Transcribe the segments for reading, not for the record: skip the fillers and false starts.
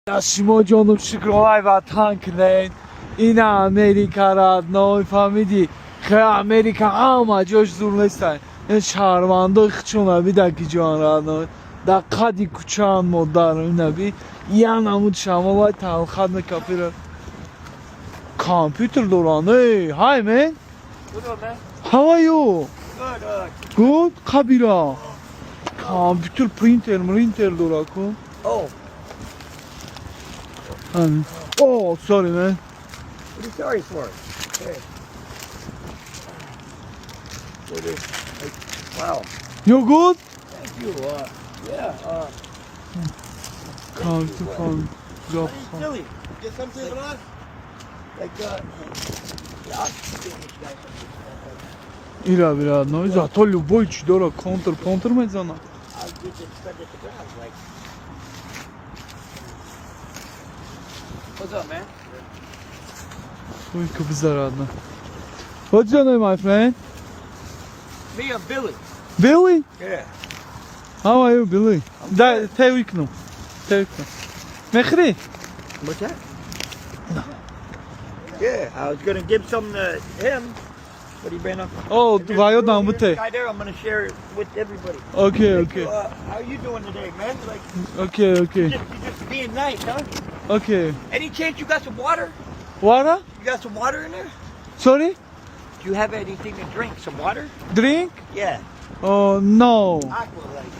شما جانم شکرای وطن کنین این امریکا родной فهمیدی که امریکا همه جاش زور نیستن این شهروندای خچون بیدکی جان родной دقیقی کچان مدر نبی یه نمود شما باید تلخد نکپیر کامپیوتر دورانه hi man What up, man? how are you Good. good kabira کامپیوتر پرینتر دورا کن Oh, oh sorry man what are you sorry for? Hey. What is? Wow. you good Thank you. Yeah. Come drop some. Silly. Get something for us. Like yeah. Ира бира, но зато любой чудо контр мезана. I'll get it spread it to ground, like. What's up, man? Ой, как зарадно. What's your name, my friend? Me, I'm Billy. Billy? Yeah. How are you, Billy? Да, тевикну. Мехри? What's that? No. Yeah, I was gonna give some to him, but he ran off. Oh, And there's твое a girl дам here, бute. guy there, I'm gonna share it with everybody. Okay, Thank okay. you, how you doing today, man? Like, Okay. you just being nice, huh? Okay. Any chance you got some water? Water? You got some water in there? Sorry? Do you have anything to drink? Some water? Drink? Yeah. Oh, no. Aqua, like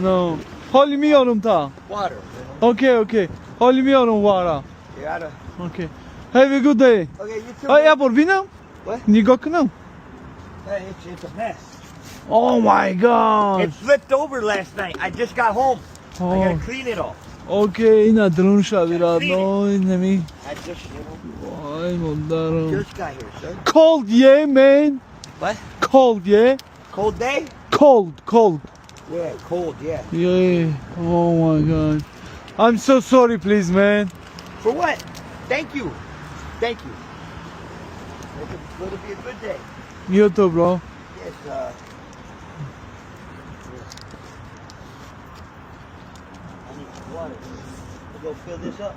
No. Holimiyorum ta. water. Okay. Holimiyorum water. You gotta. Okay. Have a good day. Okay, you too. Ay, man. ja, Borbina? What? Nigokno? Hey, it's a mess. Oh my god. It flipped over last night. I just got home. I Oh. gotta clean it all. Okay, اینا درون شبیرات نوی نمی I just, وای مدارم just got here, sir. Cold, yeah, man. What? Cold, yeah. Cold day? Cold. Yeah, cold, yeah. Yeah. Oh my god. I'm so sorry, please, man. For what? Thank you. It'll be a good day. You too, bro. Yes, I need some water. I'll go fill this up.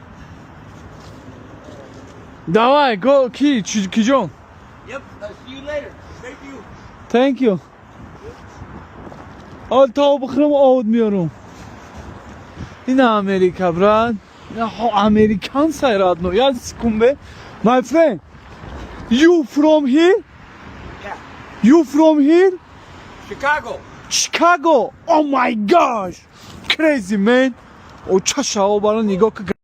Давай, go, Kijon. Yep, I'll see you later. Thank you. Thank you. تا بخرم آود میارم این امریکا براد امریکان سایراد نو یا سکومبه my friend you from here Yeah. you from here Chicago. oh my gosh crazy man o çaşağı bana nigo